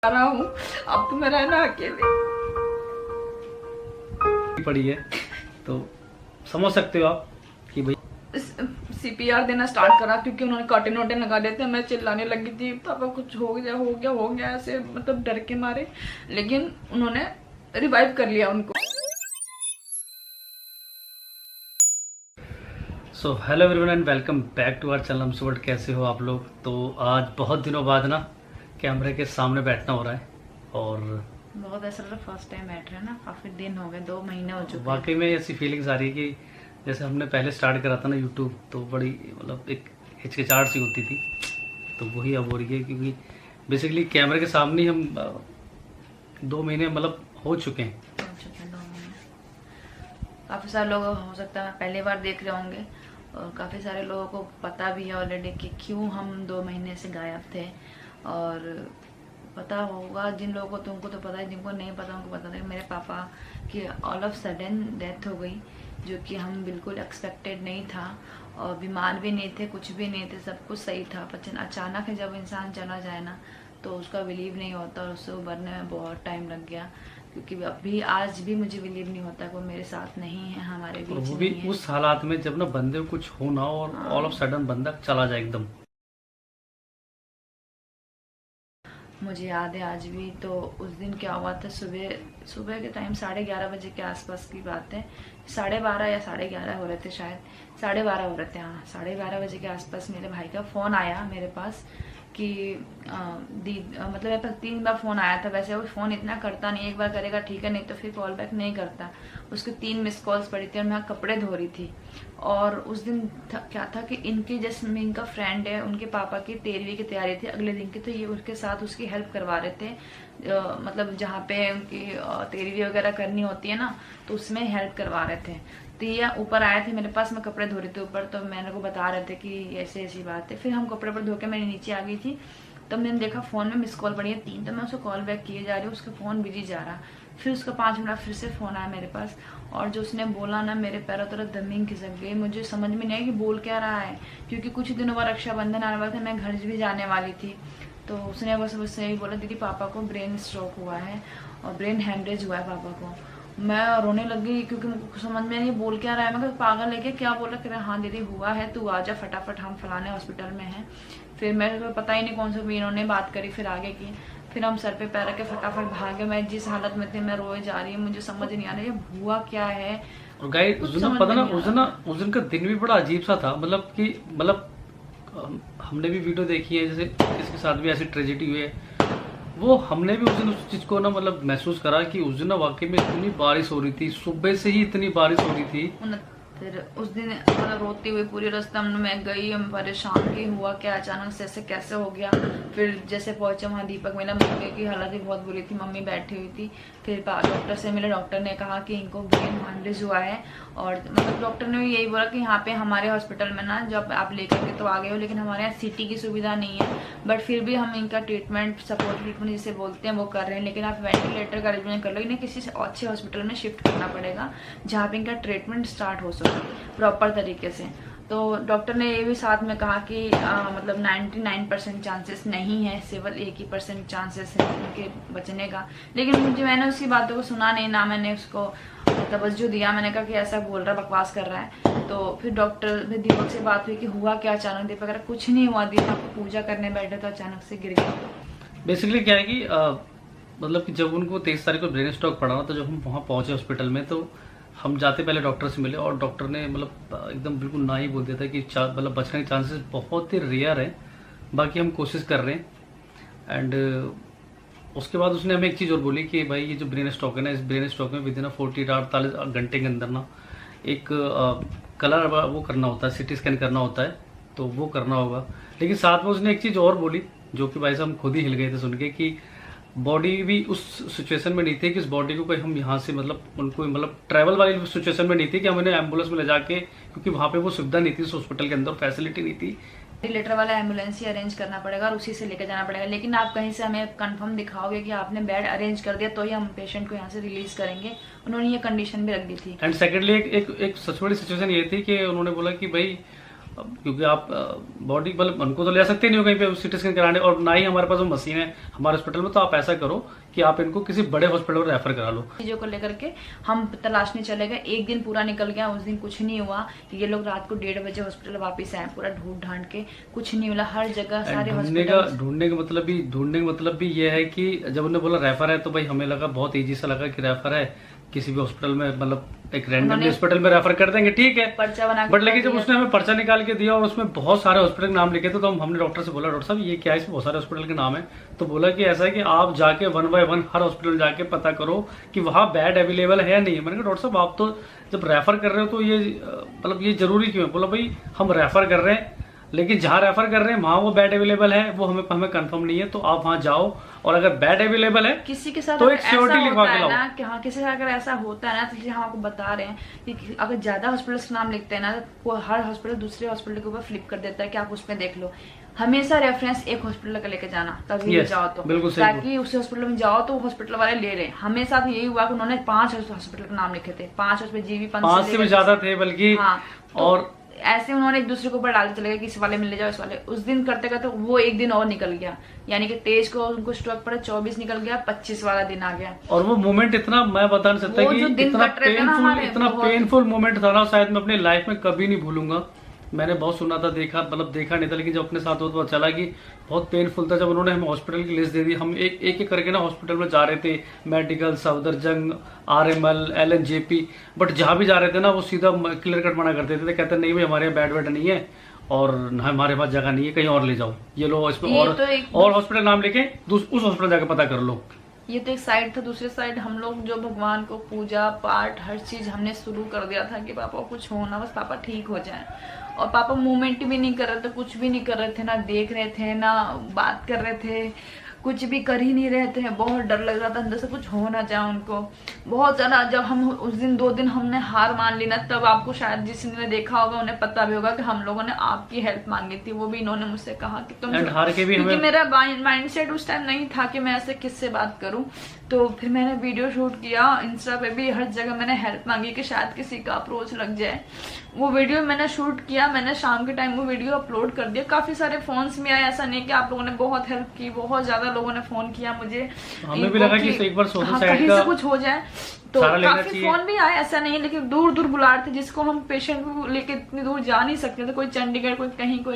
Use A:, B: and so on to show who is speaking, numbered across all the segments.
A: रहा हूँ। अब तो मैं रहना अकेले
B: पड़ी है तो समझ सकते हो आप कि भाई
A: CPR देना स्टार्ट करा क्योंकि उन्होंने कर्टेन वर्टेन लगा देते थे। मैं चिल्लाने लगी थी, पापा कुछ हो गया ऐसे, मतलब डर के मारे, लेकिन उन्होंने रिवाइव कर लिया उनको।
B: So hello everyone and welcome back to our channel. सुबह कैसे हो आप लोग? तो आज बहुत दिनों बाद ना कैमरे के सामने बैठना हो रहा है और
A: बहुत ऐसा लग रहा है फर्स्ट टाइम बैठ रहे हैं ना, काफी दिन हो गए, 2 महीने हो चुके।
B: वाकई में ऐसी फीलिंग्स आ रही है कि जैसे हमने पहले स्टार्ट करा था ना यूट्यूब, तो बड़ी मतलब एक हिचकिचाहट सी होती थी, तो वही अब हो रही है क्योंकि बेसिकली कैमरे के सामने हम 2 महीने मतलब हो चुके हैं।
A: काफ़ी सारे लोग हो सकता है पहली बार देख रहे होंगे और काफ़ी सारे लोगों को पता भी है ऑलरेडी कि क्यों हम 2 महीने से गायब थे। और पता होगा जिन लोगों को, तुमको तो पता है, जिनको नहीं पता उनको पता था। मेरे पापा की ऑल ऑफ सडन डेथ हो गई, जो कि हम बिल्कुल एक्सपेक्टेड नहीं था और बीमार भी नहीं थे, कुछ भी नहीं थे, सब कुछ सही था। पर अचानक है जब इंसान चला जाए ना तो उसका बिलीव नहीं होता और उससे उभरने में बहुत टाइम लग गया। क्योंकि अभी आज भी मुझे बिलीव नहीं होता कि वो मेरे साथ नहीं है, हमारे बीच
B: वो भी
A: नहीं है।
B: उस हालात में जब ना बंदे को कुछ हो ना और ऑल ऑफ सडन बंदा चला जाए एकदम।
A: मुझे याद है आज भी। तो उस दिन क्या हुआ था, सुबह के टाइम 11:30 बजे के आसपास की बात है। 12:30 या 11:30 हो रहे थे शायद, 12:30 हो रहे थे, हाँ 12:30 बजे के आसपास मेरे भाई का फ़ोन आया मेरे पास कि मतलब मेरे पास 3 बार फ़ोन आया था। वैसे वो फ़ोन इतना करता नहीं, एक बार करेगा ठीक है, नहीं तो फिर कॉल बैक नहीं करता। उसके 3 मिस कॉल्स पड़ी थी और मैं कपड़े धो रही थी। और उस दिन क्या था कि इनके जैसे इनका फ्रेंड है, उनके पापा की 13वीं की तैयारी थी अगले दिन की, तो ये उसके साथ उसकी हेल्प करवा रहे थे। मतलब जहाँ पे उनकी 13वीं वगैरह करनी होती है ना, तो उसमें हेल्प करवा रहे थे। तो ये ऊपर आए थे मेरे पास, मैं कपड़े धो रही थी ऊपर, तो मैंने को बता रहे थे कि ऐसे ऐसी बात है। फिर हम कपड़े पर धो के मैं नीचे आ गई थी, तब मैंने देखा फ़ोन में मिस कॉल पड़ी है 3, तो मैं उसको कॉल बैक किए जा रही हूँ, उसका फ़ोन बिजी जा रहा। फिर उसका 5 मिनट फिर से फ़ोन आया मेरे पास और जो उसने बोला ना, मेरे पैरों तरफ जमीन खिसक गई। मुझे समझ में नहीं आया कि बोल क्या रहा है, क्योंकि कुछ दिनों बाद रक्षाबंधन आने वाला था, मैं घर भी जाने वाली थी। तो उसने बस मुझसे यही बोला, दीदी पापा को ब्रेन स्ट्रोक हुआ है और ब्रेन हेमरेज हुआ है पापा को। मैं रोने लग गई क्योंकि मुझे समझ में नहीं बोल क्या रहा है। मैं कहा पागल है क्या बोला? कह रहा हाँ दीदी हुआ है, तू आ जा फटाफट, हम फलाने हॉस्पिटल में हैं। फिर मेरे को पता ही नहीं कौन सा भी इन्होंने बात करी, फिर आगे की। फिर हम सर पे पैर रख के फटाफट भागे। मैं जिस हालत में थी, मैं रोए जा रही हूँ, मुझे समझ नहीं आ रहा है हुआ क्या है।
B: और गाइस उस दिन पता ना, उस दिन का दिन भी बड़ा अजीब सा था। मतलब कि हमने भी वीडियो देखी है, जैसे किसी के साथ भी ऐसी ट्रेजेडी हुई है, वो हमने भी उस दिन उस चीज को ना मतलब महसूस करा कि उस दिन ना वाकई में इतनी बारिश हो रही थी, सुबह से ही इतनी बारिश हो रही थी।
A: फिर उस दिन मतलब रोती हुई पूरी रास्ता में गई, हम परेशान की हुआ क्या, अचानक से ऐसे कैसे हो गया। फिर जैसे पहुंचे वहाँ दीपक मिला, मम्मी की हालत भी बहुत बुरी थी, मम्मी बैठी हुई थी। फिर डॉक्टर से मिले, डॉक्टर ने कहा कि इनको ब्रेन हेमरेज हुआ है। और मतलब डॉक्टर ने भी यही बोला कि यहाँ पे हमारे हॉस्पिटल में ना, जब आप लेकर के तो आ गए हो, लेकिन हमारे यहाँ CT की सुविधा नहीं है, बट फिर भी हम इनका ट्रीटमेंट, सपोर्ट ट्रीटमेंट जिसे बोलते हैं, वो कर रहे हैं। लेकिन आप वेंटिलेटर का अरेंजमेंट कर लो, इन्हें किसी अच्छे हॉस्पिटल में शिफ्ट करना पड़ेगा जहाँ पे इनका ट्रीटमेंट स्टार्ट हो सके प्रॉपर तरीके से। तो डॉक्टर ने ये भी साथ में कहा कि मतलब 99% चांसेस नहीं है, सिर्फ 1% चांसेस है उनके बचने का। लेकिन मैंने उसकी बातों को सुना नहीं ना, मैंने उसको तवज्जो दिया। मैंने कहा कि ऐसा बोल रहा है, बकवास कर रहा है। तो फिर डॉक्टर फिर दीपक से बात हुई कि हुआ क्या अचानक। दीपक कह रहा कुछ नहीं हुआ, दीपक पूजा करने बैठे तो अचानक से गिर गया।
B: बेसिकली क्या है कि मतलब कि जब उनको 23 तारीख को ब्रेन स्ट्रोक पड़ा, तो जब हम वहाँ पहुंचे हॉस्पिटल में, तो हम जाते पहले डॉक्टर से मिले और डॉक्टर ने मतलब एकदम बिल्कुल ना ही बोल दिया था कि मतलब बचने के चांसेस बहुत ही रेयर है, बाकी हम कोशिश कर रहे हैं। एंड उसके बाद उसने हमें एक चीज़ और बोली कि भाई ये जो ब्रेन स्ट्रोक है ना, इस ब्रेन स्ट्रोक में विद इन 48 घंटे के अंदर ना एक कलर वो करना होता है, CT स्कैन करना होता है, तो वो करना होगा। लेकिन साथ में उसने एक चीज़ और बोली जो कि भाई साहब हम खुद ही हिल गए थे सुन के, कि बॉडी भी उस सिचुएशन में नहीं थी कि इस बॉडी को कोई हम यहाँ से मतलब उनको मतलब ट्रैवल वाली सिचुएशन में नहीं थी कि हम इन्हें एम्बुलेंस में ले जाके, क्योंकि वहाँ पे वो सुविधा नहीं थी, उस हॉस्पिटल के अंदर फैसिलिटी नहीं थी।
A: वेंटिलेटर वाला एम्बुलेंस ही अरेंज करना पड़ेगा और उसी से लेकर जाना पड़ेगा। लेकिन आप कहीं से हमें कंफर्म दिखाओगे कि आपने बेड अरेंज कर दिया तो ही हम पेशेंट को यहाँ से रिलीज करेंगे। उन्होंने ये कंडीशन भी रख दी थी।
B: एंड सेकेंडली एक सबसे बड़ी सिचुएशन ये थी कि उन्होंने बोला कि भाई क्योंकि आप बॉडी मतलब उनको तो ले सकते नहीं हो कहीं पे सीटी स्कैन कराने, और ना ही हमारे पास वो मशीन है हमारे हॉस्पिटल में। तो आप ऐसा करो कि आप इनको किसी बड़े हॉस्पिटल में रेफर करा लो।
A: चीजों को लेकर के हम तलाशने चले गए, एक दिन पूरा निकल गया, उस दिन कुछ नहीं हुआ। ये लोग रात को 1:30 बजे हॉस्पिटल वापस आए, पूरा ढूंढ ढांड के कुछ नहीं मिला, हर जगह सारे हॉस्पिटल।
B: ढूंढने का मतलब भी ये है कि जब उन्होंने बोला रेफर है तो भाई हमें लगा बहुत ईजी सा लगा कि रेफर है किसी भी हॉस्पिटल में, मतलब एक रैंडम हॉस्पिटल में रेफर कर देंगे, ठीक है
A: पर्चा बना के।
B: बट लेकिन जब उसने हमें पर्चा निकाल के दिया और उसमें बहुत सारे हॉस्पिटल के नाम लिखे थे, तो हमने डॉक्टर से बोला डॉक्टर साहब ये क्या है, इसमें बहुत सारे हॉस्पिटल के नाम है। तो बोला कि ऐसा है कि आप जाके 1 बाय 1 हर हॉस्पिटल जाके पता करो कि वहाँ बेड अवेलेबल है या नहीं है। मैंने कहा डॉक्टर साहब आप तो जब रेफर कर रहे हो तो ये मतलब ये जरूरी क्यों है? बोला भाई हम रेफर कर रहे हैं लेकिन जहाँ रेफर कर रहे हैं वहाँ वो बेड अवेलेबल है वो हमें कंफर्म नहीं है, तो आप वहाँ जाओ और अगर बेड अवेलेबल है
A: किसी के साथ
B: तो एक सिक्योरिटी लिखवा के लाओ
A: कि हाँ किसी का अगर ऐसा होता है ना, तो हम आपको बता रहे हैं कि अगर ज्यादा हॉस्पिटल का नाम लिखते हैं ना तो हर हॉस्पिटल दूसरे हॉस्पिटल के ऊपर फ्लिप कर देता है कि आप उसमें देख लो। हमेशा रेफरेंस एक हॉस्पिटल का लेके जाना कभी भी जाओ तो, ताकि उस हॉस्पिटल में जाओ तो हॉस्पिटल वाले ले रहे। हमेशा तो यही हुआ कि उन्होंने 5 हॉस्पिटल के नाम लिखे थे, 5 हॉस्पिटल जीवी
B: 5 से भी ज्यादा थे बल्कि।
A: हाँ,
B: और
A: ऐसे उन्होंने एक दूसरे के ऊपर डालते चले गए कि इस वाले मिल जाओ इस वाले। उस दिन करते करते वो एक दिन और निकल गया, यानी कि 23 को उनको स्ट्रोक पड़ा, 24 निकल गया, 25 वाला दिन आ गया।
B: और वो मोमेंट इतना मैं बता नहीं सकता कि इतना पेनफुल मोमेंट था ना, शायद मैं अपनी लाइफ में कभी नहीं भूलूंगा। मैंने बहुत सुना था, देखा नहीं था, लेकिन जब अपने साथ हुआ तो चला कि बहुत पेनफुल था। जब उन्होंने हमें हॉस्पिटल की लिस्ट दे दी, हम एक एक करके ना हॉस्पिटल में जा रहे थे, medical, Safdarjung, RML, LNJP, but जहाँ भी जा रहे थे ना वो सीधा क्लियर कट मना कर देते थे, कहते नहीं भाई हमारे यहाँ बेड वेड नहीं है और हमारे पास जगह नहीं है, कहीं और ले जाओ, ये लो इसमें और हॉस्पिटल नाम लेके उस हॉस्पिटल जाके पता कर लो।
A: ये तो एक साइड था। दूसरे साइड हम लोग जो भगवान को पूजा पाठ हर चीज हमने शुरू कर दिया था कि पापा कुछ हो ना, बस पापा ठीक हो जाए। और पापा मूवमेंट भी नहीं कर रहे थे, कुछ भी नहीं कर रहे थे, ना देख रहे थे ना बात कर रहे थे, कुछ भी कर ही नहीं रहे थे। बहुत डर लग रहा था अंदर से कुछ हो ना जाए उनको, बहुत ज्यादा। जब हम उस दिन 2 दिन हमने हार मान ली ना, तब आपको शायद जिसने देखा होगा उन्हें पता भी होगा कि हम लोगों ने आपकी हेल्प मांगी थी। वो भी इन्होंने मुझसे कहा कि तुम हार के भी, क्योंकि मेरा माइंडसेट उस टाइम नहीं था कि मैं ऐसे किससे बात करूं। तो फिर मैंने वीडियो शूट किया, इंस्टा पे भी हर जगह मैंने हेल्प मांगी कि शायद किसी का अप्रोच लग जाए। वो वीडियो मैंने शूट किया, मैंने शाम के टाइम वो वीडियो अपलोड कर दिया। काफी सारे फोन्स में आए, ऐसा नहीं कि आप लोगों ने बहुत हेल्प की, बहुत ज्यादा लोगों ने फोन किया मुझे,
B: हमें भी लगा कि एक बार
A: कहीं से कुछ हो जाए, तो काफी फोन भी आए, ऐसा नहीं। लेकिन दूर दूर बुला रहे थे, जिसको हम पेशेंट को लेके इतनी दूर जा नहीं सकते थे। कोई चंडीगढ़, कोई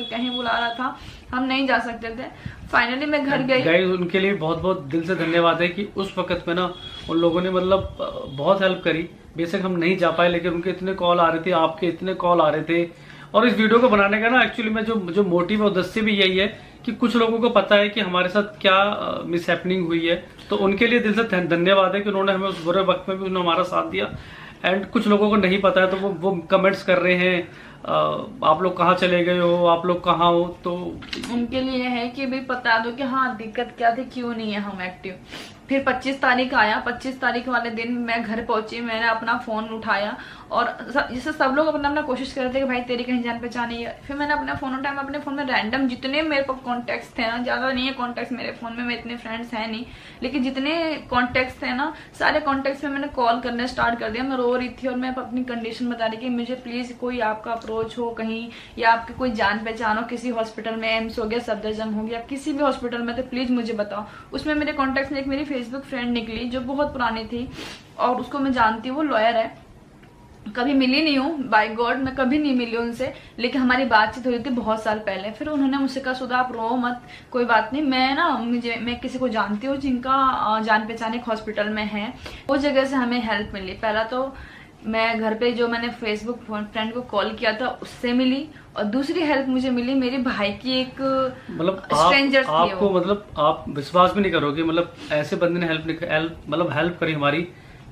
A: कहीं बुला रहा था, हम नहीं जा सकते थे। फाइनली मैं घर गई।
B: उनके लिए बहुत बहुत दिल से धन्यवाद है कि उस वक्त में ना उन लोगों ने मतलब बहुत हेल्प करी। बेशक हम नहीं जा पाए, लेकिन उनके इतने कॉल आ रहे थे, आपके इतने कॉल आ रहे थे। और इस वीडियो को बनाने का ना एक्चुअली में जो मोटिव और उद्देश्य भी यही है कि कुछ लोगों को पता है कि हमारे साथ क्या मिसहैपनिंग हुई है, तो उनके लिए दिल से धन्यवाद है कि उन्होंने हमें उस बुरे वक्त में भी उन्होंने हमारा साथ दिया। एंड कुछ लोगों को नहीं पता है तो वो कमेंट्स कर रहे हैं, आप लोग कहाँ चले गए हो, आप लोग कहाँ हो, तो
A: उनके लिए है कि भाई बता दो कि हाँ दिक्कत क्या थी, क्यों नहीं है हम एक्टिव। फिर 25 तारीख आया, 25 तारीख वाले दिन मैं घर पहुंची, मैंने अपना फोन उठाया और जैसे सब लोग अपना कोशिश कर रहे थे कि भाई तेरी कहीं जान पहचान नहीं है। फिर मैंने अपना फोन उठाया, अपने फोन में रैंडम जितने मेरे पास कॉन्टेक्ट्स थे ना, ज्यादा नहीं है कॉन्टेक्ट्स मेरे फोन में, मैं इतने फ्रेंड्स हैं नहीं, लेकिन जितने कॉन्टेक्ट्स थे ना सारे कॉन्टेक्ट्स में मैंने कॉल करने स्टार्ट कर दिया। मैं रो रही थी और मैं अपनी कंडीशन बता रही कि मुझे प्लीज कोई आपका अप्रोच हो कहीं, या आपके कोई जान पहचान हो किसी हॉस्पिटल में, एम्स हो गया, सफदरजंग हो गया, किसी भी हॉस्पिटल में, तो प्लीज मुझे बताओ। उसमें मेरे कॉन्टेक्ट्स में एक मेरी फेसबुक फ्रेंड निकली जो बहुत पुरानी थी और उसको मैं जानती हूँ, वो लॉयर है। कभी मिली नहीं हूँ, बाय गॉड मैं कभी नहीं मिली उनसे, लेकिन हमारी बातचीत हुई थी बहुत साल पहले। फिर उन्होंने मुझसे कहा सुधा आप रो मत, कोई बात नहीं, मैं किसी को जानती हूँ जिनका जान पहचान एक हॉस्पिटल में है, वो जगह से हमें हेल्प मिली। पहला तो मैं घर पे जो मैंने फेसबुक फ्रेंड को कॉल किया था उससे मिली, और दूसरी हेल्प मुझे मिली मेरे भाई की एक
B: मतलब स्ट्रेंजर आपको मतलब आप विश्वास भी नहीं करोगे, मतलब ऐसे बंदे ने हेल्प करी हमारी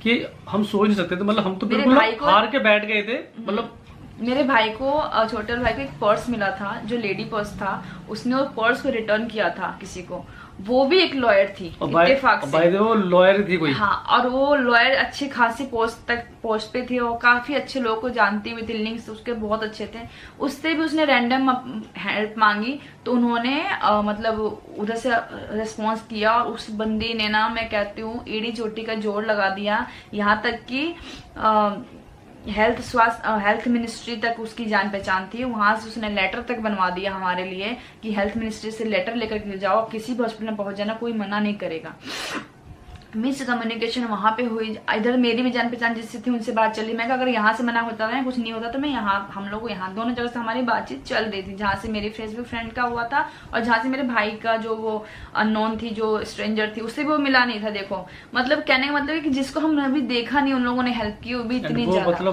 B: कि हम सोच नहीं सकते थे। मतलब हम तो बिल्कुल हार के बैठ गए थे। मतलब
A: मेरे भाई को, छोटे भाई को एक पर्स मिला था जो लेडी पर्स था, उसने वो पर्स को रिटर्न किया था किसी को, वो भी एक लॉयर थी इत्तेफाक से।
B: वो लॉयर थी कोई,
A: हाँ, और वो लॉयर अच्छी खासी पोस्ट पे थी और काफी अच्छे लोगों को जानती हुई थी, लिंक्स उसके बहुत अच्छे थे। उससे भी उसने रैंडम हेल्प मांगी तो उन्होंने मतलब उधर से रिस्पॉन्स किया, और उस बंदी ने ना, मैं कहती हूँ एड़ी चोटी का जोड़ लगा दिया। यहाँ तक कि हेल्थ मिनिस्ट्री तक उसकी जान पहचान थी। वहां से उसने लेटर तक बनवा दिया हमारे लिए कि हेल्थ मिनिस्ट्री से लेटर लेकर के जाओ, किसी भी हॉस्पिटल में पहुंच जाना, कोई मना नहीं करेगा। मिस कम्युनिकेशन वहां पे हुई। इधर मेरी भी जान पहचान जिससे थी उनसे बात चली। मैं अगर यहाँ से मना होता है कुछ नहीं होता तो मैं यहाँ, हम लोग यहाँ दोनों जगह से हमारी बातचीत चल रही थी, जहाँ से मेरी फेसबुक फ्रेंड का हुआ था और जहाँ से मेरे भाई का जो वो अननोन थी, जो स्ट्रेंजर थी, उससे भी वो मिला नहीं था। देखो मतलब कहने का मतलब है कि जिसको हमने अभी देखा नहीं उन लोगों ने हेल्प की, वो भी इतनी ज्यादा।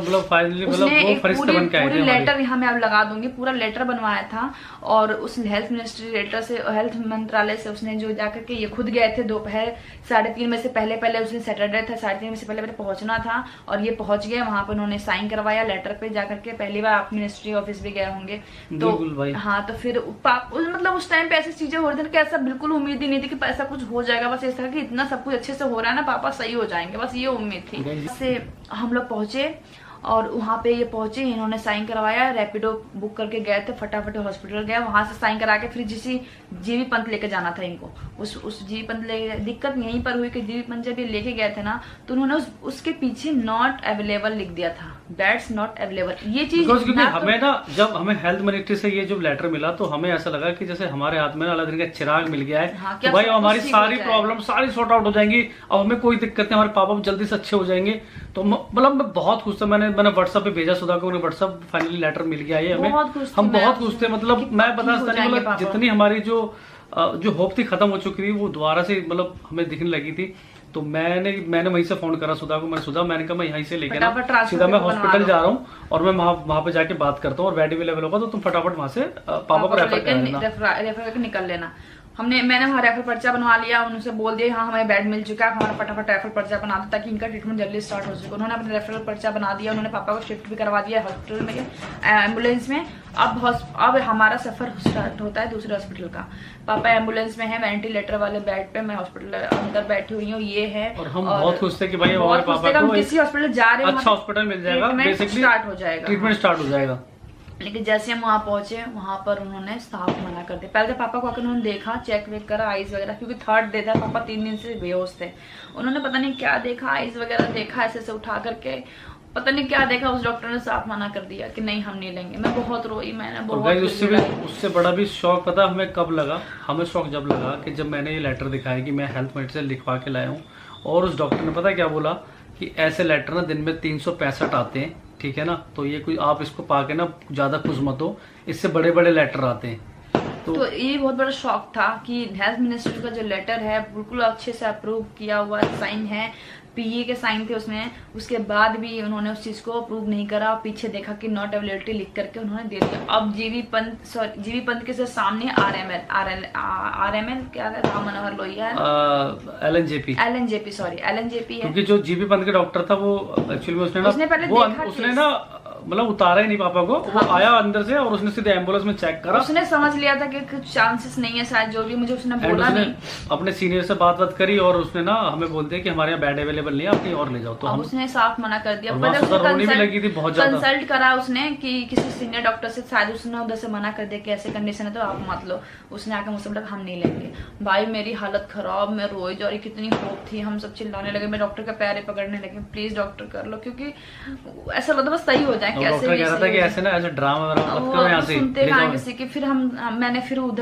A: उसने एक पूरी लेटर यहाँ मैं अब लगा दूंगी, पूरा लेटर बनवाया था और उस हेल्थ मिनिस्ट्री लेटर से, हेल्थ मंत्रालय से उसने जो जाकर के, ये खुद गए थे दोपहर 3:30 में से पहले उसने, सैटरडे था, 3:30 से पहले पहुंचना था और ये पहुंच गए। वहां पर उन्होंने साइन करवाया लेटर पे जाकर के। पहली बार आप मिनिस्ट्री ऑफिस भी गए होंगे तो हाँ, तो फिर मतलब उस टाइम पे ऐसी चीजें हो रही थी कि ऐसा बिल्कुल उम्मीद ही नहीं थी कि ऐसा कुछ हो जाएगा। बस ऐसा कि इतना सब कुछ अच्छे से हो रहा है ना, पापा सही हो जाएंगे, बस ये उम्मीद थी। से हम लोग पहुंचे और वहां पे ये पहुंचे, इन्होंने साइन करवाया, रैपिडो बुक करके गए थे, फटाफट हॉस्पिटल गए, वहां से साइन करा के फिर जीबी पंत लेके जाना था इनको। उस जीबी पंत ले, दिक्कत यहीं पर हुई कि जीबी पंत जब ये लेके गए थे ना तो उन्होंने उसके पीछे नॉट अवेलेबल लिख दिया था, बेड्स नॉट अवेलेबल। ये चीज
B: क्योंकि हमें ना, जब हमें हेल्थ मिनिस्ट्री से ये जो लेटर मिला तो हमें ऐसा लगा कि जैसे हमारे हाथ में अलग तरीके का चिराग मिल गया है। हाँ, तो भाई हमारी सारी प्रॉब्लम सारी सॉर्ट आउट हो जाएंगी, अब हमें कोई दिक्कत नहीं, हमारे पापा जल्दी से अच्छे हो जाएंगे। तो मतलब मैं बहुत खुश था। मैंने व्हाट्सएप पे भेजा सुधा को, उन्हें व्हाट्सएप फाइनली लेटर मिल गया है हमें, हम बहुत खुश थे। मतलब मैं बता सकता नहीं, मतलब जितनी हमारी जो होप थी खत्म हो चुकी थी, वो दोबारा से मतलब हमें दिखने लगी थी। तो मैंने वहीं से फोन करा सुधा को, मैंने कहा मैं यहीं से लेके ना सीधा मैं हॉस्पिटल जा रहा हूँ और मैं वहां पे जाके बात करता हूँ और बेड अवेलेबल होगा तो तुम फटाफट वहां से पापा को रेफर
A: करके निकल लेना। मैंने वहाँ रेफर पर्चा बनवा लिया, उनसे बोल दिया हाँ हमें बेड मिल चुका है, हमारा फटाफट रेफर पर्चा बना दो ताकि इनका ट्रीटमेंट जल्दी स्टार्ट हो सके। उन्होंने अपना रेफरल पर्चा बना दिया, उन्होंने पापा को शिफ्ट भी करवा दिया हॉस्पिटल में, एम्बुलेंस में। अब हमारा सफर स्टार्ट होता है दूसरे हॉस्पिटल का। पापा एम्बुलेंस में है, वेंटिलेटर वाले बेड पे, मैं हॉस्पिटल अंदर बैठी हुई हूँ। ये है
B: और हम बहुत खुश थे कि भाई हमारे पापा को
A: किसी हॉस्पिटल जा रहे हैं,
B: अच्छा हॉस्पिटल मिल जाएगा, बेसिकली
A: स्टार्ट हो जाएगा,
B: ट्रीटमेंट स्टार्ट हो जाएगा।
A: लेकिन जैसे हम वहां पहुंचे वहां पर उन्होंने साफ मना कर दिया। पहले तो पापा को आकर उन्होंने देखा, चेक वेक करा, आइज वगैरह, क्योंकि 3rd डे था, पापा 3 दिन से बेहोश थे। उन्होंने पता नहीं क्या देखा, आइज वगैरह देखा, ऐसे उठा करके पता नहीं क्या देखा, उस डॉक्टर ने साफ मना कर दिया कि नहीं हम नहीं लेंगे। मैं बहुत रोई, मैंने बहुत।
B: उससे बड़ा भी शौक पता हमें कब लगा, हमें शौक जब लगा कि जब मैंने ये लेटर दिखाया कि मैं हेल्थ मिनिस्ट्री से लिखवा के लाया हूँ और उस डॉक्टर ने पता क्या बोला कि ऐसे लेटर ना दिन में 365 आते हैं, ठीक है ना, तो ये कोई आप इसको पाके ना ज्यादा खुश मत हो, इससे बड़े बड़े लेटर आते हैं।
A: तो ये बहुत बड़ा शौक था कि हेल्थ मिनिस्ट्री का जो लेटर है बिल्कुल अच्छे से अप्रूव किया हुआ साइन है, पीए के साइन थे उसमें। उसके बाद भी उन्होंने उस चीज को अप्रूव नहीं करा, पीछे देखा कि नॉट अवेलेबिलिटी लिख करके उन्होंने दे दिया। अब जीबी पंत के सामने आरएमएल क्या है, राम मनोहर लोहिया है, एलएनजेपी है,
B: क्योंकि जो जीबी पंत के डॉक्टर था वो एक्चुअली में उसने ना मतलब उतारा ही नहीं पापा को। हाँ, वो आया अंदर से और उसने सीधे एम्बुलेंस में चेक करा,
A: उसने समझ लिया था कि कुछ चांसेस नहीं है शायद, जो भी मुझे उसने बोला नहीं।
B: अपने सीनियर से बात करी और उसने ना हमें बोल दिया कि हमारे यहाँ बेड अवेलेबल नहीं है, आप कहीं और ले जाओ। तो
A: उसने साफ मना कर दिया।
B: लगी थी बहुत ज्यादा,
A: कंसल्ट करा उसने कि किसी सीनियर डॉक्टर से, शायद उसने उधर से मना कर दिया कि ऐसे कंडीशन है तो आप मत लो। उसने आकर मुझसे बोला हम नहीं लेंगे। भाई मेरी हालत खराब, मैं रोई जा रही, कितनी होप थी, हम सब चिल्लाने लगे, मैं डॉक्टर का पैर पकड़ने लगे, प्लीज डॉक्टर कर लो, क्योंकि ऐसा लगता बस सही हो जाए।
B: कि ऐसे ना ऐसे ड्रामा मत करो यहाँ से,
A: सुनते कहाँ किसी की। फिर मैंने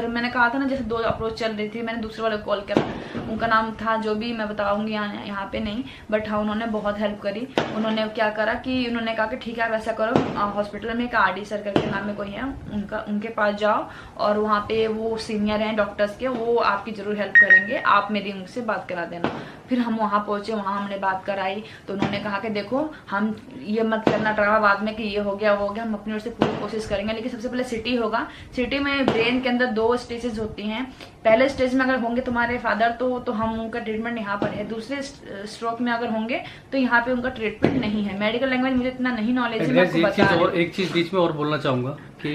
A: मैंने कहा था ना जैसे 2 अप्रोच चल रही थी, मैंने दूसरे वाले कॉल किया, उनका नाम था जो भी मैं बताऊंगी यहाँ पे नहीं, बट हाँ उन्होंने बहुत हेल्प करी। उन्होंने क्या करा कि उन्होंने कहा कि ठीक है आप ऐसा करो, हॉस्पिटल में एक आरडी सर करके नाम में कोई है, उनके पास जाओ और वहाँ पे वो सीनियर हैं डॉक्टर्स के, वो आपकी जरूर हेल्प करेंगे, आप मेरी उनसे बात करा देना। फिर हम वहाँ पहुंचे, वहाँ हमने बात कराई तो उन्होंने कहा कि देखो हम ये मत करना ड्रामा बाद में कि ये हो गया वो हो गया, हम अपनी ओर से पूरी कोशिश करेंगे, लेकिन सबसे पहले सिटी होगा। सिटी में ब्रेन के अंदर 2 स्टेजेस होती हैं। पहले स्टेज में अगर होंगे तुम्हारे फादर तो हम उनका ट्रीटमेंट यहाँ पर है, दूसरे स्ट्रोक में अगर होंगे तो यहाँ पे उनका ट्रीटमेंट नहीं है। मेडिकल लैंग्वेज मुझे इतना नहीं नॉलेज है।
B: एक चीज बीच में और बोलना चाहूंगा कि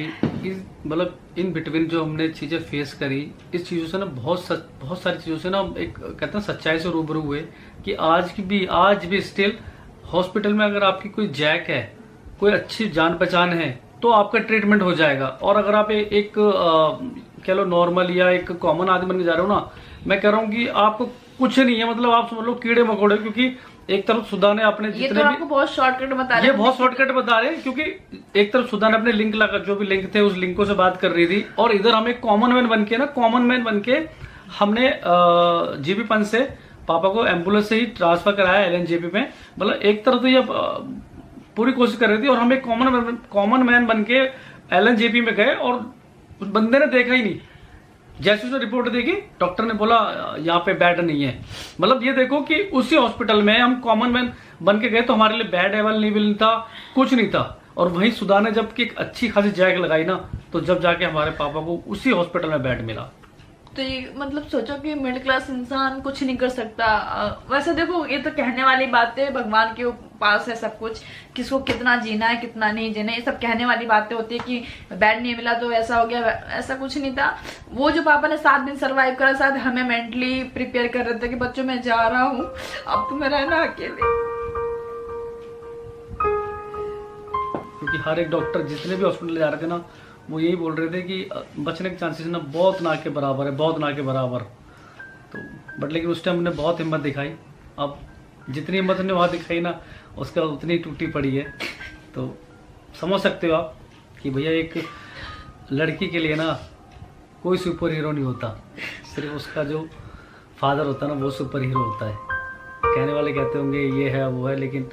B: मतलब इन बिटवीन जो हमने चीजें फेस करी, इस चीजों से ना बहुत सारी चीजों से ना एक कहते हैं सच्चाई से रूबरू हुए कि आज भी स्टिल हॉस्पिटल में अगर आपकी कोई जैक है, कोई अच्छी जान पहचान है तो आपका ट्रीटमेंट हो जाएगा। और अगर आप एक कह लो नॉर्मल या एक कॉमन आदमी बन के जा रहे हो ना, मैं कह रहा हूँ कि आपको कुछ नहीं है, मतलब आप समझ लो कीड़े मकोड़े। क्योंकि एक तरफ सुधा ने अपने
A: ये
B: जितने
A: तो
B: भी
A: आपको बहुत शॉर्टकट बता रहे
B: ये
A: हैं।
B: बहुत शॉर्टकट बता रहे हैं, क्योंकि एक तरफ सुधा ने अपने लिंक लगा, जो भी लिंक थे उस लिंकों से बात कर रही थी, और इधर हम एक कॉमन मैन बन के हमने जीबी पंच से पापा को एम्बुलेंस से ही ट्रांसफर कराया एलएनजेपी में। मतलब एक तरफ तो ये पूरी कोशिश कर रही थी, और हम एक कॉमन मैन बन के एलएनजेपी में गए, और उस बंदे ने देखा ही नहीं। जैसे उसने रिपोर्ट देखी, डॉक्टर ने बोला यहाँ पे बेड नहीं है। मतलब ये देखो कि उसी हॉस्पिटल में हम कॉमन मैन बन के गए, तो हमारे लिए बेड अवेलेबल नहीं था, कुछ नहीं था। और वहीं सुधा ने जब की एक अच्छी खासी जैक लगाई ना, तो जब जाके हमारे पापा को उसी हॉस्पिटल में बेड मिला।
A: तो ये मतलब सोचो कि मिडिल क्लास इंसान कुछ नहीं कर सकता। वैसे देखो, ये तो कहने वाली बातें, भगवान के पास है सब कुछ, किसको कितना जीना है कितना नहीं जीना है, ये सब कहने वाली बातें होती है कि बेड नहीं मिला तो ऐसा हो गया, ऐसा कुछ नहीं था। वो जो पापा ने 7 दिन सरवाइव करा, शायद हमें मेंटली प्रिपेयर कर रहे थे कि बच्चों मैं जा रहा हूँ, अब तुम्हें रहना अकेले।
B: क्योंकि हर एक डॉक्टर जितने भी हॉस्पिटल जा रहे थे ना, वो यही बोल रहे थे कि बचने के चांसेस ना बहुत ना के बराबर है, बहुत ना के बराबर। तो बट लेकिन उस टाइम हमने बहुत हिम्मत दिखाई। अब जितनी हिम्मत हमने वहाँ दिखाई ना, उसके बाद उतनी टूटी पड़ी है। तो समझ सकते हो आप कि भैया एक लड़की के लिए ना कोई सुपर हीरो नहीं होता, सिर्फ उसका जो फादर होता है ना, वो सुपर हीरो होता है। कहने वाले कहते होंगे ये है वो है, लेकिन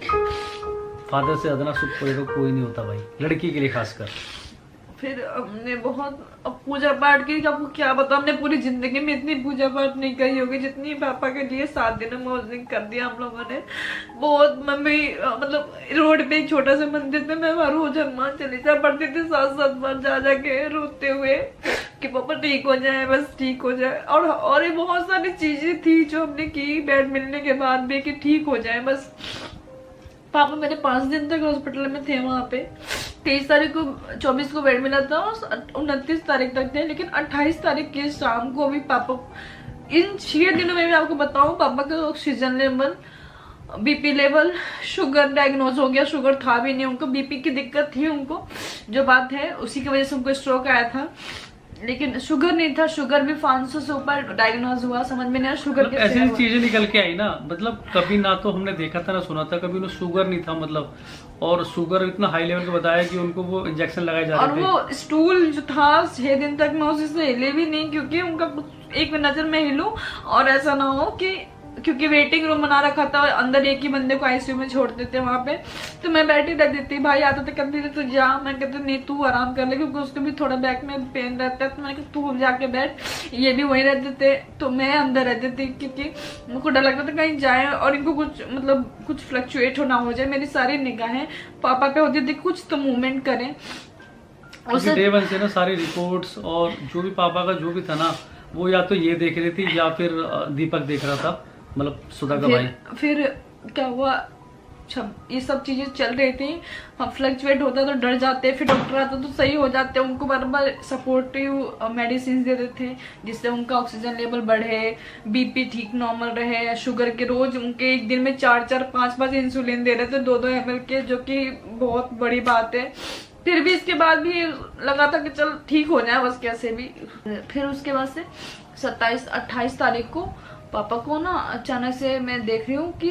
B: फादर से ज़्यादा ना सुपर हीरो कोई नहीं होता भाई, लड़की के लिए खासकर।
A: फिर हमने बहुत पूजा पाठ की, आपको क्या बताऊं, हमने पूरी जिंदगी में इतनी पूजा पाठ नहीं करी होगी जितनी पापा के लिए 7 दिन में उस दिन कर दिया हम लोगों ने। बहुत मम्मी, मतलब रोड पे एक छोटा सा मंदिर था, मैं वहां रोज हनुमान चालीसा पढ़ती थी 7-7 बार, जा जाके रोते हुए कि पापा ठीक हो जाए, बस ठीक हो जाए। और ये बहुत सारी चीजें थी जो हमने की बेड मिलने के बाद भी, कि ठीक हो जाए बस। पापा मेरे 5 दिन तक हॉस्पिटल में थे वहां पे। 23 तारीख को 24 को बेड मिला था, और 29 तारीख तक थे। लेकिन 28 तारीख की शाम को भी पापा, इन 6 दिनों में मैं आपको बताऊं, पापा का oxygen level, BP level, sugar diagnose हो गया। शुगर था भी नहीं उनको, बीपी की दिक्कत थी उनको, जो बात है उसी की वजह से उनको स्ट्रोक आया था, लेकिन शुगर नहीं था। शुगर भी 500 से ऊपर डायग्नोज हुआ, समझ में नहीं आया शुगर
B: मतलब ऐसी चीजें निकल के आई ना। मतलब कभी ना तो हमने देखा था ना सुना था, कभी उन्हें शुगर नहीं था, मतलब और शुगर इतना हाई लेवल का बताया कि उनको वो इंजेक्शन लगाए जा रहे थे।
A: और वो स्टूल जो था 6 दिन तक मैं उसी से हिले भी नहीं, क्योंकि उनका कुछ एक नजर में हिलूं और ऐसा ना हो कि, क्योंकि वेटिंग रूम बना रखा था, अंदर एक ही बंदे को आईसीयू में छोड़ देते वहां पे, तो मैं बैठी रहती थी। भाई आता तो कहती थी तू जा, मैं कहती नहीं तू आराम कर ले, क्योंकि उसको भी थोड़ा बैक में पेन रहता है, तो मैंने कहा तू जाके बैठ। ये भी वहीं रहते थे, तो मैं अंदर रहती थी, क्योंकि मुझको डर लगता था कहीं जाए और इनको कुछ, मतलब कुछ फ्लक्चुएट हो ना हो जाए। मेरी सारी निगाहें पापा पे होती थी, कुछ तो मूवमेंट करें।
B: डे 1 से ना सारी रिपोर्ट्स और जो भी पापा का जो भी था ना, वो या तो ये देख रही थी या फिर दीपक देख रहा था, मतलब सुधा का भाई।
A: फिर क्या हुआ, ये सब चीजें चल रही थी, फ्लक्चुएट होता तो डर जाते, फिर डॉक्टर आता तो सही हो जाते। उनको बार बार सपोर्टिव मेडिसिन देते थे, जिससे उनका ऑक्सीजन लेवल बढ़े, बीपी ठीक नॉर्मल रहे। शुगर के रोज उनके एक दिन में 4-4, 5-5 इंसुलिन दे रहे थे, 2-2 ml के, जो कि बहुत बड़ी बात है। फिर भी इसके बाद भी लगा था कि चल ठीक हो जाए बस कैसे भी। फिर उसके बाद से 27-28 तारीख को पापा को ना अचानक से मैं देख रही हूँ कि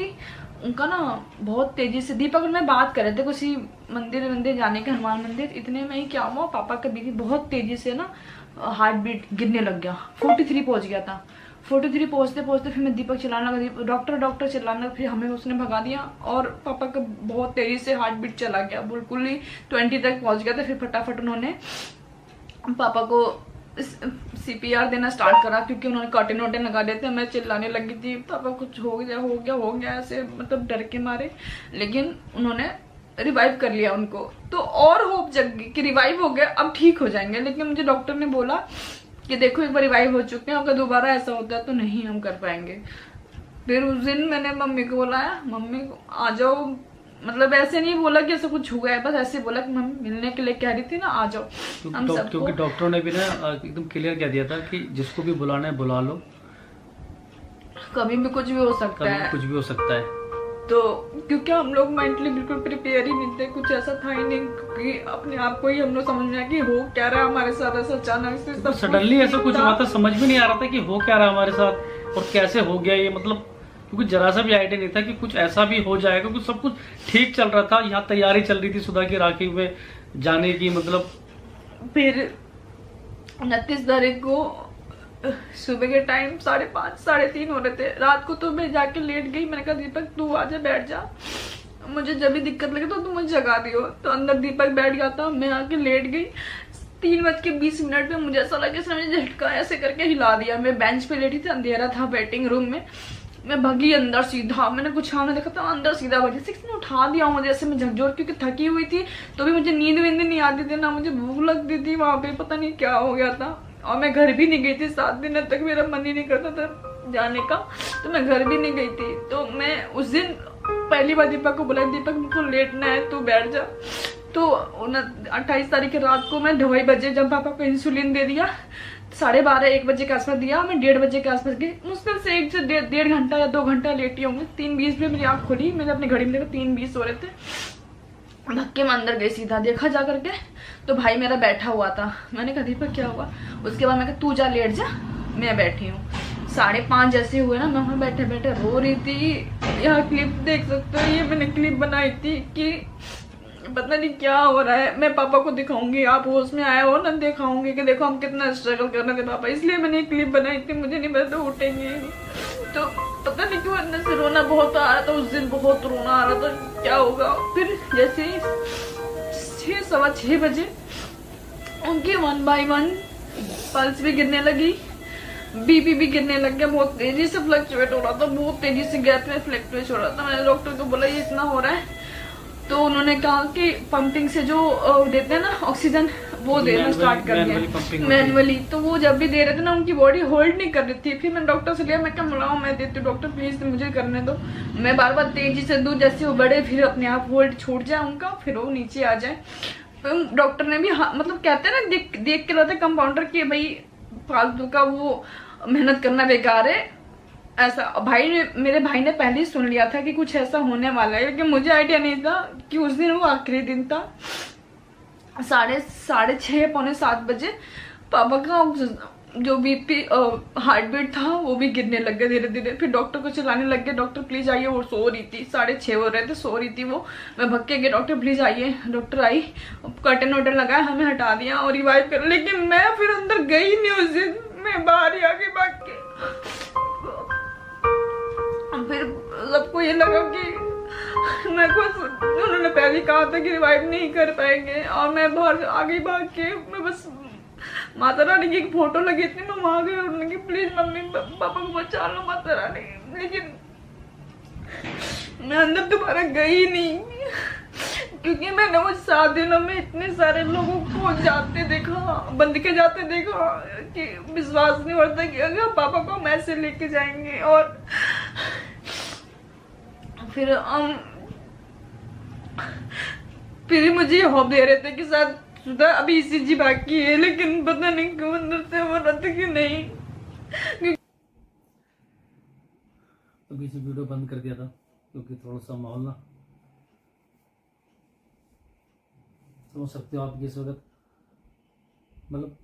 A: उनका ना बहुत तेजी से, दीपक और मैं बात कर रहे थे किसी मंदिर जाने के, हनुमान मंदिर, इतने में ही क्या हुआ, पापा का बीपी बहुत तेजी से ना हार्ट बीट गिरने लग गया। 43 पहुंच गया था। 43 पहुंचते पहुंचते फिर मैं दीपक चिल्लाने लगा, डॉक्टर चिल्लाने लगा। फिर हमें उसने भगा दिया और पापा का बहुत तेजी से हार्ट बीट चला गया, बिल्कुल ही 20 तक पहुंच गया था। फिर फटाफट उन्होंने पापा को CPR देना स्टार्ट करा, क्योंकि उन्होंने कर्टेन वर्टेन लगा देते। मैं चिल्लाने लगी थी, पापा कुछ हो गया ऐसे, मतलब डर के मारे। लेकिन उन्होंने रिवाइव कर लिया उनको, तो और होप जग गई कि रिवाइव हो गया, अब ठीक हो जाएंगे। लेकिन मुझे डॉक्टर ने बोला कि देखो एक बार रिवाइव हो चुके हैं, अगर दोबारा ऐसा होता है तो नहीं हम कर पाएंगे। फिर उस दिन मैंने मम्मी को बुलाया, मम्मी आ जाओ, मतलब ऐसे नहीं बोला कि ऐसा कुछ हुआ है, बस ऐसे बोला कि मम्मी मिलने के लिए कह रही थी ना, आ जाओ।
B: क्योंकि डॉक्टरों ने भी ना एकदम क्लियर कह दिया था कि जिसको भी बुलाना है बुला लो,
A: कभी भी कुछ भी हो सकता है,
B: कुछ भी हो सकता है।
A: तो क्योंकि हम लोग मेंटली बिल्कुल प्रिपेयर ही नहीं थे, कुछ ऐसा था ही नहीं, क्योंकि अपने आप को ही हम लोग समझ में आया कि हो क्या रहा है हमारे साथ, ऐसा अचानक से सब
B: सडनली ऐसा कुछ हुआ था, समझ में नहीं आ रहा था कि हो क्या रहा हमारे साथ। और कैसे हो गया ये, मतलब क्योंकि जरा सा भी आइडिया नहीं था कि कुछ ऐसा भी हो जाएगा, क्योंकि सब कुछ ठीक चल रहा था। यहाँ तैयारी चल रही थी सुधा की राखी में जाने की, मतलब
A: फिर 29 तारीख को सुबह के टाइम 5:30 3:30 हो रहे थे। रात को तो मैं जाके लेट गई। मैंने कहा दीपक तू आजा, बैठ जा, मुझे जब भी दिक्कत लगे तो तू मुझे जगा दियो। तो अंदर दीपक बैठ गया था, मैं आके लेट गई। 3:20 पे मुझे ऐसा लगा कि मुझे झटका ऐसे करके हिला दिया। मैं बेंच पे लेटी थी, अंधेरा था वेटिंग रूम में। मैं भगी अंदर सीधा, मैंने कुछ सामने देखा था, अंदर सीधा भगी। 6 ने उठा दिया मुझे ऐसे, मैं झकझोर, क्योंकि थकी हुई थी तो भी मुझे नींद वींद नहीं आती थी ना, मुझे भूख लगती थी। वहां पे पता नहीं क्या हो गया था। और मैं घर भी नहीं गई थी 7 दिन तक, मेरा मन ही नहीं करता था जाने का, तो मैं घर भी नहीं गई थी। तो मैं उस दिन पहली बार दीपक को बोला, दीपक मुझको लेटना है, तू बैठ जा। तो 28 तारीख की रात को मैं 2:30 बजे जब पापा को इंसुलिन दे दिया, 12:30 1 बजे के आसपास दिया, मैं 1:30 बजे के आसपास गई। मुश्किल से 1 से 1.5 घंटा या 2 घंटा लेटी होंगी। 3:20 पे मेरी आँख खुली, मैंने अपनी घड़ी में देखा 3:20 हो रहे थे। धक्के में अंदर गई, सीधा देखा जा करके तो भाई मेरा बैठा हुआ था। मैंने कहा दीपक क्या हुआ? उसके बाद मैं कहा तू जा, लेट जा, मैं बैठी हूँ। 5:30 जैसे हुए ना, मैं वहाँ बैठे बैठे रो रही थी। यहाँ क्लिप देख सकते हो, ये मैंने क्लिप बनाई थी कि पता नहीं क्या हो रहा है। मैं पापा को दिखाऊंगी, आप होश में आए हो ना, दिखाऊंगी कि देखो हम कितना स्ट्रगल कर रहे थे पापा। इसलिए मैंने क्लिप बनाई थी, मुझे नहीं पता उठेंगे। तो पता नहीं क्यों अंदर से रोना बहुत आ रहा था उस दिन, बहुत रोना आ रहा था, क्या होगा। फिर जैसे 6 सवा 6 बजे उनकी 1 बाय 1 पल्स भी गिरने लगी, बीपी भी गिरने लग गया, बहुत तेजी से फ्लक्चुएट हो रहा था, बहुत तेजी से गैप में फ्लक्चुएट हो रहा था। मैंने डॉक्टर को बोला ये इतना हो रहा है, तो उन्होंने कहा कि पंपिंग से जो देते हैं ना ऑक्सीजन, वो देना स्टार्ट कर दिया मैनुअली। तो वो जब भी दे रहे थे ना, उनकी बॉडी होल्ड नहीं कर रही थी। फिर मैंने डॉक्टर से लिया, मैं क्या बुलाऊं, मैं देती हूँ डॉक्टर प्लीज मुझे करने दो। मैं बार बार तेजी से दूं, जैसे वो बढ़े फिर अपने आप होल्ड छूट जाए उनका, फिर वो नीचे आ जाए। तो डॉक्टर ने भी मतलब कहते हैं ना, देख के रहते कंपाउंडर की भाई फालतू का वो मेहनत करना बेकार है, ऐसा। मेरे भाई ने पहले ही सुन लिया था कि कुछ ऐसा होने वाला है, लेकिन मुझे आइडिया नहीं था कि उस दिन वो आखिरी दिन था। 6:30 पौने 7 बजे पापा का जो बीपी हार्ट बीट था वो भी गिरने लग गया धीरे धीरे। फिर डॉक्टर को चिल्लाने लग गए, डॉक्टर प्लीज आइए। वो सो रही थी, 6:30 हो रहे थे, सो रही थी वो। मैं भग के गई, डॉक्टर प्लीज आइए। डॉक्टर आई, कर्टन वर्टन लगाया, हमें हटा दिया और रिवाइव कर। लेकिन मैं फिर अंदर गई नहीं उस दिन, मैं बाहर ही आके भाग के। फिर सबको ये लगा कि मैं कुछ, उन्होंने पहले कहा था कि रिवाइव नहीं कर पाएंगे, और मैं बाहर आगे भाग के, मैं बस माता रानी की एक फोटो लगी थी, मैं वहां गई, उन्होंने कि प्लीज मम्मी पापा को बचा लो माता रानी। लेकिन मैं अंदर दोबारा गई नहीं, क्योंकि मैंने वो 7 दिनों में इतने सारे लोगों को जाते देखा, बंद के जाते देखा कि विश्वास नहीं होता कि अगर पापा को हम ऐसे लेके जाएंगे। और फिर मुझे होप दे रहे थे कि शायद सुधा अभी ईसीजी बाकी है, लेकिन पता नहीं क्यों अंदर से हो रहा था कि नहीं।
B: तो बीच में वीडियो बंद कर दिया था क्योंकि थोड़ा सा माहौल ना, समझ सकते हो आप, इस वक्त मतलब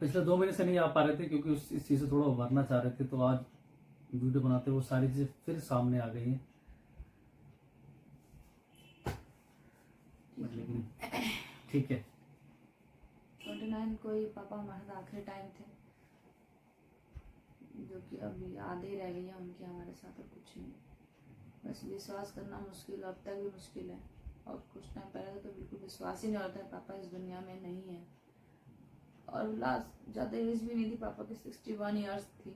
B: पिछले 2 महीने से नहीं आ पा रहे थे क्योंकि इस चीज़ से थोड़ा उभरना चाह रहे थे। तो आज वीडियो बनाते वो सारी चीज़ें फिर सामने आ गई हैं। लेकिन ठीक है,
A: 29 को ही पापा हमारे आखिरी टाइम थे, जो कि अभी आधे ही रह गई है उनके हमारे साथ, और कुछ नहीं। बस विश्वास करना मुश्किल, अब तक भी मुश्किल है। और कुछ टाइम पहले तो बिल्कुल विश्वास ही नहीं होता है पापा इस दुनिया में नहीं है। और लास्ट ज़्यादा एज भी नहीं थी पापा की, 61 ईयर्स थी।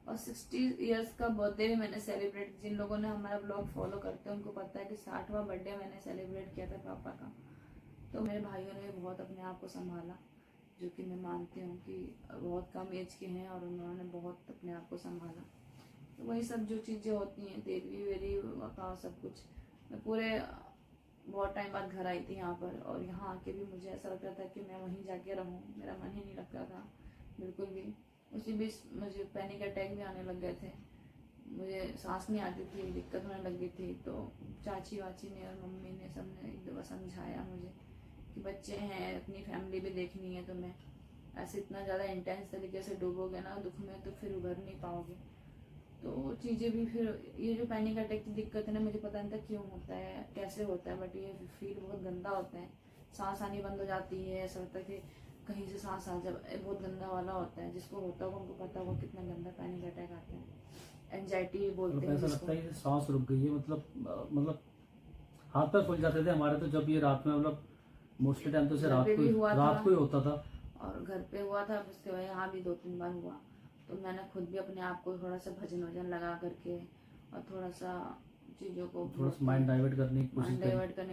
A: और 60 ईयर्स का बर्थडे भी मैंने सेलिब्रेट, जिन लोगों ने हमारा ब्लॉग फॉलो करते हैं उनको पता है कि 60वां बर्थडे मैंने सेलिब्रेट किया था पापा का। तो मेरे भाइयों ने भी बहुत अपने आप को संभाला, जो कि मैं मानती हूँ कि बहुत कम एज के हैं और उन्होंने बहुत अपने आप को संभाला। तो वही सब जो चीज़ें होती हैं, देवी वेरी का सब कुछ। मैं पूरे बहुत टाइम बाद घर आई थी यहाँ पर, और यहाँ आके भी मुझे ऐसा लगता था कि मैं वहीं जाके रहूँ, मेरा मन ही नहीं लगता था बिल्कुल भी। उसी बीच मुझे पैनिक अटैक भी आने लग गए थे, मुझे सांस नहीं आती थी, दिक्कत होने लगी थी। तो चाची वाची ने और मम्मी ने सबने एक दफ़ा समझाया मुझे कि बच्चे हैं, अपनी फैमिली भी देखनी है तुम्हें, ऐसे इतना ज़्यादा इंटेंस तरीके से डूबोगे ना दुख में तो फिर उभर नहीं पाओगे। तो चीज़ें भी फिर ये जो पैनिक अटैक की दिक्कत है ना, मुझे पता नहीं था क्यों होता है, कैसे होता है, बट ये फील बहुत गंदा होता है। सांस आनी बंद हो जाती है, ऐसा लगता है कि कहीं से सांस आ जाए, बहुत गंदा वाला होता है। जिसको होता होगा उनको पता होगा कितना गंदा पैनिक अटैक आता है। एंजाइटी बोलते हैं
B: ऐसा
A: जिसको।
B: लगता है कि सांस रुक गई है, मतलब हाथ पैर फूल जाते थे हमारे तो, जब ये रात में मतलब मोस्टली टाइम तो
A: घर पे भी हुआ था।
B: रात को ही होता था।
A: और घर पे हुआ था, उसके बाद यहाँ भी 2-3 बार हुआ। तो मैंने खुद भी अपने आप को थोड़ा सा भजन वजन लगा करके और थोड़ा सा चीज़ों को
B: थोड़ा सा माइंड डाइवर्ट करने की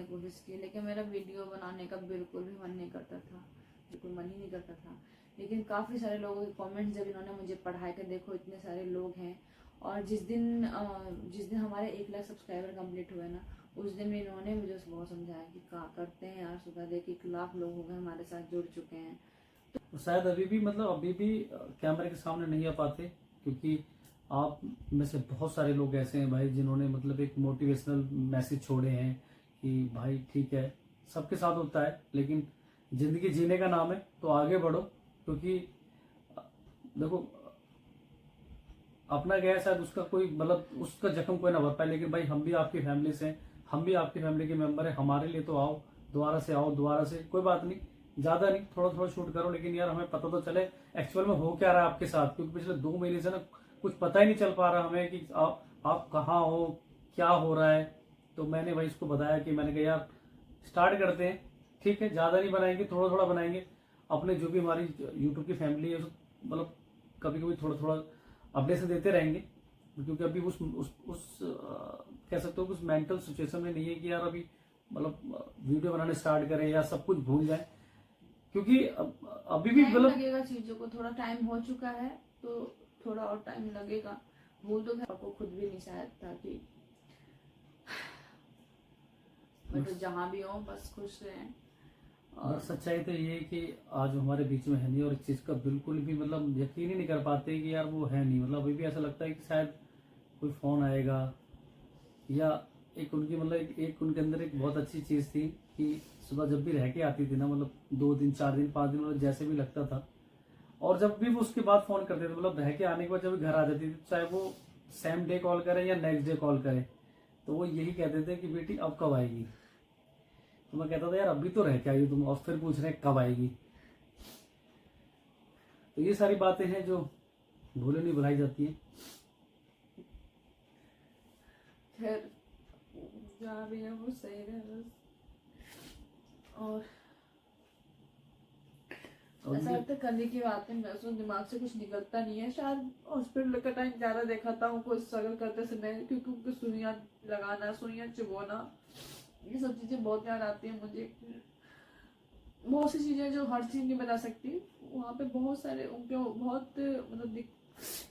A: कोशिश की। लेकिन मेरा वीडियो बनाने का बिल्कुल भी मन नहीं करता था, बिल्कुल मन ही नहीं करता था। लेकिन काफ़ी सारे लोगों के कमेंट्स जब इन्होंने मुझे पढ़ाए कि देखो इतने सारे लोग हैं, और जिस दिन हमारे 1 लाख सब्सक्राइबर कंप्लीट हुए ना, उस दिन भी इन्होंने मुझे बहुत समझाया कि क्या करते हैं यार सुधा, देख 1 लाख लोग हो गए हमारे साथ जुड़ चुके हैं।
B: तो शायद अभी भी कैमरे के सामने नहीं आ पाते, क्योंकि आप में से बहुत सारे लोग ऐसे हैं भाई जिन्होंने मतलब एक मोटिवेशनल मैसेज छोड़े हैं कि भाई ठीक है, सबके साथ होता है, लेकिन जिंदगी जीने का नाम है तो आगे बढ़ो। क्योंकि देखो अपना गया शायद उसका कोई मतलब उसका जख्म कोई ना भर पाए, लेकिन भाई हम भी आपकी फैमिली से हैं, हम भी आपकी फैमिली के मेंबर हैं, हमारे लिए तो आओ दोबारा से कोई बात नहीं, ज्यादा नहीं, थोड़ा थोड़ा शूट करो, लेकिन यार हमें पता तो चले एक्चुअल में हो क्या रहा है आपके साथ। क्योंकि पिछले 2 महीने से ना कुछ पता ही नहीं चल पा रहा हमें कि आप कहाँ हो, क्या हो रहा है। तो मैंने भाई इसको बताया कि मैंने कहा यार स्टार्ट करते हैं, ठीक है, ज्यादा नहीं बनाएंगे, थोड़ा थोड़ा बनाएंगे। अपने जो भी हमारी यूट्यूब की फैमिली है मतलब कभी कभी थोड़ा थोड़ा अपडेट से देते रहेंगे, क्योंकि अभी उस कह सकते हो उस मेंटल सिचुएशन में नहीं है कि यार अभी मतलब वीडियो बनाने स्टार्ट करें या सब कुछ भूल जाए। क्योंकि अभी भी
A: टाइम
B: मतलब
A: लगेगा, चीजों को थोड़ा टाइम हो चुका है तो थोड़ा और टाइम लगेगा। भूल तो आपको खुद भी नहीं शायद था कि, बट जहाँ भी हो बस खुश रहें।
B: और सच्चाई तो ये है कि आज हमारे बीच में है नहीं, और इस चीज का बिल्कुल भी मतलब यकीन ही नहीं कर पाते कि यार वो है नहीं। मतलब अभी भी ऐसा लगता है कि शायद कोई फोन आएगा, या एक उनकी मतलब एक उनके अंदर एक बहुत अच्छी चीज थी कि सुबह जब भी रह के आती थी ना, मतलब 2 दिन 4 दिन 5 दिन मतलब जैसे भी लगता था, और जब भी वो उसके बाद फोन करते थे, मतलब रह के आने के बाद जब घर आ जाती थी, चाहे वो सेम डे कॉल करे या नेक्स्ट डे कॉल करे, तो वो यही कहते थे कि बेटी अब कब आएगी। तो मैं कहता था यार अभी तो रह के आई तुम, और फिर पूछ रहे कब आएगी। तो ये सारी बातें हैं जो भूले नहीं भुलाई जाती हैं।
A: खैर जहाँ भी है वो सही रहे बस। और ऐसा लगता है करने की बात है, मैं उसमें दिमाग से कुछ निकलता नहीं है। शायद हॉस्पिटल का टाइम ज्यादा देखा था उनको स्ट्रगल करते समय, क्योंकि उनको सुइयां लगाना, सुइयां चुभोना, ये सब चीजें बहुत याद आती है मुझे। बहुत सी चीजें जो हर चीज नहीं बता सकती, वहाँ पे बहुत सारे उनके बहुत मतलब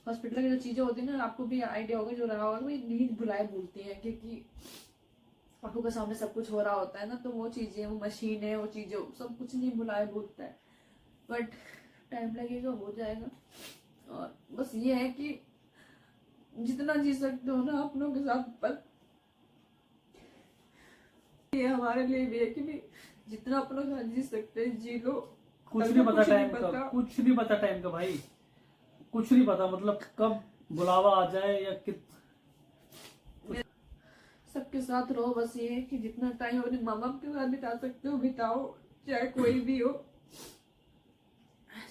A: हॉस्पिटल की जो चीजें होती है ना, आपको भी आइडिया होगा जो रहा होगा, वो नींद भुलाए भूलती है, क्योंकि आंखों के सामने सब कुछ हो रहा होता है ना, तो वो चीजें, वो मशीन है, वो चीजें सब कुछ नहीं भुलाए भूलता है। बट टाइम लगेगा, हो जाएगा। और बस ये है कि जितना जी सकते हो ना अपनों के साथ, पर ये हमारे लिए भी है कि भी जितना अपनों के साथ जी सकते हैं जी लो।
B: कुछ नहीं पता टाइम का, कुछ नहीं पता टाइम का भाई, कुछ नहीं पता मतलब कब बुलावा आ जाए या
A: सबके साथ रहो। बस ये है कि जितना टाइम अपने माँ बाप के साथ बिता सकते हो बिताओ, चाहे कोई भी हो।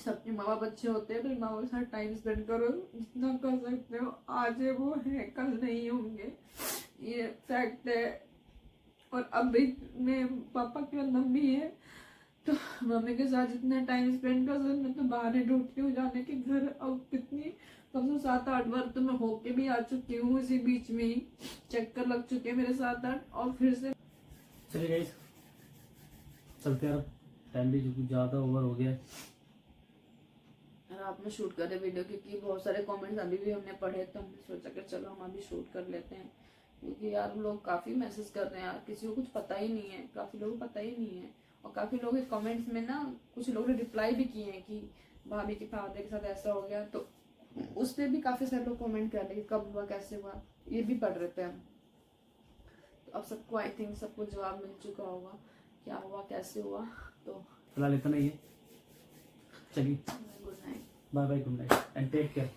A: सबके माँ बाप अच्छे होते हैं, फिर माँ बाप के साथ टाइम स्पेंड करो जितना कर सकते हो। आज है वो है, कल नहीं होंगे, ये फैक्ट है। और अब भी मैं पापा के बाद मम्मी है, तो मम्मी के साथ जितना टाइम स्पेंड कर सकते, मैं तो बाहर ही ढूंढती हूँ जाने के घर। अब कितनी कम से 7-8 बार तो मैं होके भी आ चुकी हूँ, इसी बीच में ही चक्कर लग चुके हैं मेरे 7-8, और फिर से
B: चलिए गाइस चलते हैं। टाइम भी ज्यादा ओवर हो गया है।
A: रात में शूट कर रहे वीडियो, क्योंकि बहुत सारे कमेंट्स अभी भी हमने पढ़े, तो हमने सोचा कि चलो हम अभी शूट कर लेते हैं। क्योंकि यार लोग काफी मैसेज कर रहे हैं यार, किसी को कुछ पता ही नहीं है, काफी लोगों को पता ही नहीं है। और काफी लोग के कमेंट्स में ना कुछ लोगों ने रिप्लाई भी किए हैं कि भाभी के फादर के साथ ऐसा हो गया, तो उस पर भी काफी सारे लोग कमेंट कर रहे हैं कब हुआ, कैसे हुआ, ये भी पढ़ रहे थे हम। तो अब सबको आई थिंक सबको जवाब मिल चुका होगा क्या हुआ, कैसे हुआ। तो
B: फिलहाल इतना ही है, चलिए
A: good night,
B: bye bye, good night and take care.